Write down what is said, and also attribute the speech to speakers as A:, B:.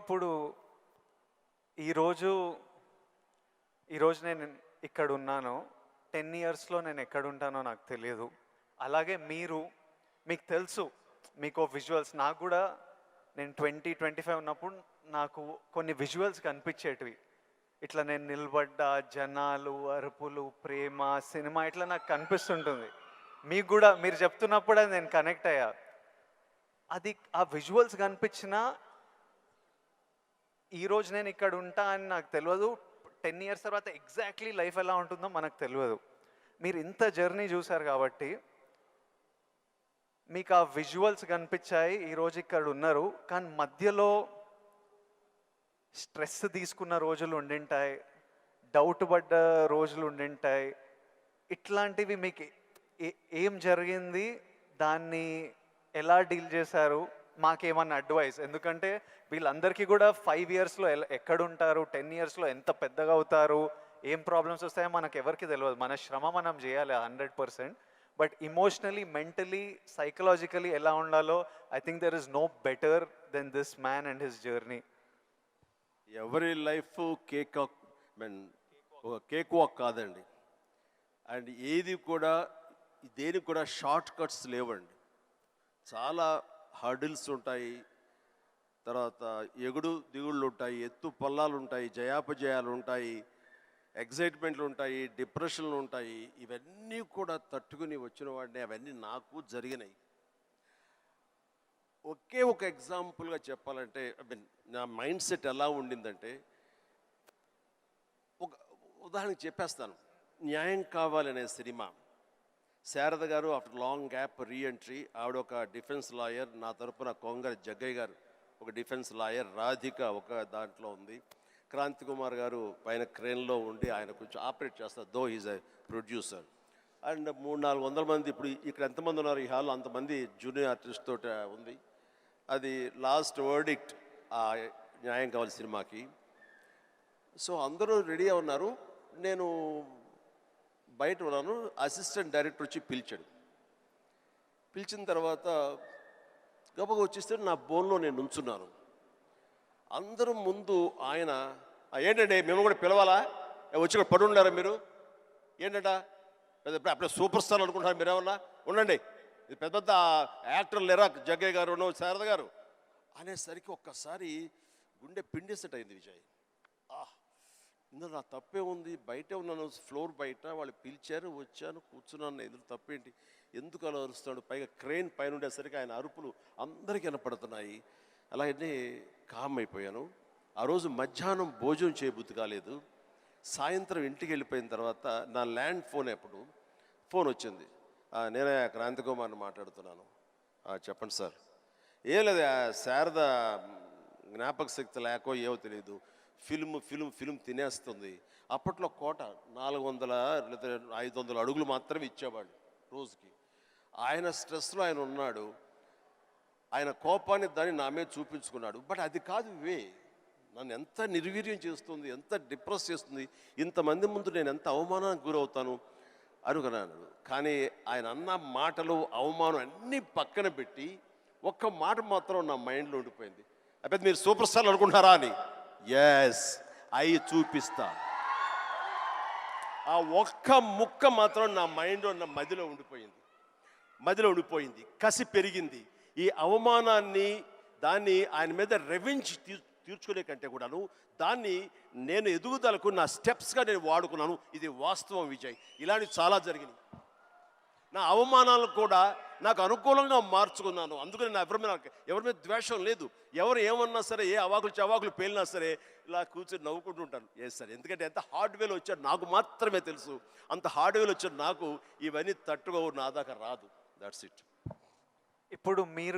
A: ఇప్పుడు ఈరోజు ఈరోజు నేను ఇక్కడ ఉన్నాను. 10 ఇయర్స్లో నేను ఎక్కడ ఉంటానో నాకు తెలియదు. అలాగే మీకు తెలుసు, మీకు విజువల్స్ నాకు కూడా నేను 20-25 ఉన్నప్పుడు నాకు కొన్ని విజువల్స్ కనిపించేటివి. ఇట్లా నేను నిలబడ్డ జనాలు, అరుపులు, ప్రేమ, సినిమా ఇట్లా నాకు కనిపిస్తుంటుంది. మీకు కూడా మీరు చెప్తున్నప్పుడు అది నేను కనెక్ట్ అయ్యా. అది ఆ విజువల్స్ కనిపించిన ఈరోజు నేను ఇక్కడ ఉంటా అని నాకు తెలియదు. 10 ఇయర్స్ తర్వాత ఎగ్జాక్ట్లీ లైఫ్ ఎలా ఉంటుందో మనకు తెలియదు. మీరు ఇంత జర్నీ చూసారు కాబట్టి మీకు ఆ విజువల్స్ కనిపించాయి, ఈరోజు ఇక్కడ ఉన్నారు. కానీ మధ్యలో స్ట్రెస్ తీసుకున్న రోజులు ఉండింటాయి, డౌట్ పడ్డ రోజులు ఉండింటాయి. ఇట్లాంటివి మీకు ఏం జరిగింది, దాన్ని ఎలా డీల్ చేశారు, మాకేమన్నా అడ్వైస్? ఎందుకంటే వీళ్ళందరికీ కూడా 5 ఇయర్స్లో ఎక్కడుంటారు, 10 ఇయర్స్లో ఎంత పెద్దగా అవుతారు, ఏం ప్రాబ్లమ్స్ వస్తాయో మనకు ఎవరికి తెలియదు. మన శ్రమ మనం చేయాలి 100%. బట్ ఇమోషనలీ, మెంటలీ, సైకలాజికలీ ఎలా ఉండాలో I think there is no better than this man and his journey.
B: ఎవరి లైఫ్ కేక్ వాక్ కాదండి. అండ్ ఏది కూడా దేనికి కూడా షార్ట్ కట్స్ లేవండి. చాలా హర్డిల్స్ ఉంటాయి, తర్వాత ఎగుడు దిగుళ్ళు ఉంటాయి, ఎత్తు పల్లాలు ఉంటాయి, జయాపజయాలు ఉంటాయి, ఎగ్జైట్మెంట్లు ఉంటాయి, డిప్రెషన్లు ఉంటాయి. ఇవన్నీ కూడా తట్టుకుని వచ్చిన వాడిని, అవన్నీ నాకు జరిగినాయి. ఒకే ఒక ఎగ్జాంపుల్గా చెప్పాలంటే నా మైండ్ సెట్ ఎలా ఉండిందంటే, ఒక ఉదాహరణకి చెప్పేస్తాను. న్యాయం కావాలనే సినిమా, శారద గారు ఆఫ్టర్ లాంగ్ గ్యాప్ రీఎంట్రీ, ఆవిడ ఒక డిఫెన్స్ లాయర్, నా తరపున కొంగర జగ్గయ్య గారు ఒక డిఫెన్స్ లాయర్, రాధిక ఒక దాంట్లో ఉంది, క్రాంతి కుమార్ గారు పైన క్రేన్లో ఉండి ఆయన కొంచెం ఆపరేట్ చేస్తారు, though is a producer. And 300-400 మంది, ఇప్పుడు ఇక్కడ ఎంతమంది ఉన్నారు ఈ హాల్లో అంతమంది జూనియర్ ఆర్టిస్ట్ తోటి ఉంది. అది లాస్ట్ వర్డిక్ట్ ఆ న్యాయం కావాలి సినిమాకి. సో అందరూ రెడీ ఉన్నారు, నేను బయట ఉన్నాను. అసిస్టెంట్ డైరెక్టర్ వచ్చి పిలిచిన తర్వాత గబగ వచ్చేస్తే నా బోన్లో నేను నుంచున్నాను. అందరూ ముందు ఆయన, ఏంటంటే మేము కూడా పిలవాలా, వచ్చి ఇక్కడ పడి ఉండారా మీరు, ఏంటంట అప్పుడే సూపర్ స్టార్ అనుకుంటున్నారు మీరు, ఏమన్నా ఉండండి, ఇది పెద్ద పెద్ద యాక్టర్లు లేరా, జగ్గయ్య గారు, శారద గారు అనేసరికి ఒక్కసారి గుండె పిండేసెట్ అయింది విజయ్. ఇందులో నా తప్పే ఉంది, బయటే ఉన్నాను, ఫ్లోర్ బయట, వాళ్ళు పిలిచారు, వచ్చాను, కూర్చున్నాను, ఇందులో తప్పేంటి, ఎందుకు అలా అరుస్తాడు, పైగా క్రెయిన్ పైన ఉండేసరికి ఆయన అరుపులు అందరికీ వినపడుతున్నాయి. అలాగే కామ్ అయిపోయాను. ఆ రోజు మధ్యాహ్నం భోజనం చేయబుద్ధి కాలేదు. సాయంత్రం ఇంటికి వెళ్ళిపోయిన తర్వాత నా ల్యాండ్ ఫోన్ వచ్చింది. నేనే క్రాంతి కుమార్ని మాట్లాడుతున్నాను. చెప్పండి సార్. ఏం లేదు, శారద జ్ఞాపక శక్తి లేకో ఏవో తెలియదు, ఫిల్మ్ తినేస్తుంది. అప్పట్లో కోట 400 లేదా 500 అడుగులు మాత్రమే ఇచ్చేవాళ్ళు రోజుకి. ఆయన స్ట్రెస్లో ఆయన ఉన్నాడు, ఆయన కోపాన్ని దాన్ని నా మీద చూపించుకున్నాడు. బట్ అది కాదు నన్ను ఎంత నిర్వీర్యం చేస్తుంది, ఎంత డిప్రెస్ చేస్తుంది, ఇంతమంది ముందు నేను ఎంత అవమానానికి గురవుతాను అనుకున్నాను. కానీ ఆయన అన్న మాటలు, అవమానం అన్నీ పక్కన పెట్టి ఒక్క మాట మాత్రం నా మైండ్లో ఉండిపోయింది. అయితే మీరు సూపర్ స్టార్ అనుకుంటున్నారా అని. ఎస్, అవి చూపిస్తా. ఆ ఒక్క ముక్క మాత్రం నా మైండ్లో, నా మదిలో ఉండిపోయింది. కసి పెరిగింది. ఈ అవమానాన్ని, దాన్ని ఆయన మీద రెవెంజ్ తీర్చుకునే కంటే కూడాను దాన్ని నేను ఎదుగుదలకు నా స్టెప్స్గా నేను వాడుకున్నాను. ఇది వాస్తవం విజయ్. ఇలాంటివి చాలా జరిగినాయి. నా అవమానాలను కూడా నాకు అనుకూలంగా మార్చుకున్నాను. అందుకని నా ఎవరి మీద ద్వేషం లేదు. ఎవరు ఏమన్నా సరే, ఏ అవాకులు పేలినా సరే ఇలా కూర్చొని నవ్వుకుంటూ ఉంటాను. సార్, ఎందుకంటే ఎంత హార్డ్వేర్ వచ్చాడు నాకు మాత్రమే తెలుసు. అంత హార్డ్వేర్ వచ్చాడు నాకు, ఇవన్నీ తట్టుకోవు, నా దాకా రాదు. That's it.
A: ఇప్పుడు మీరు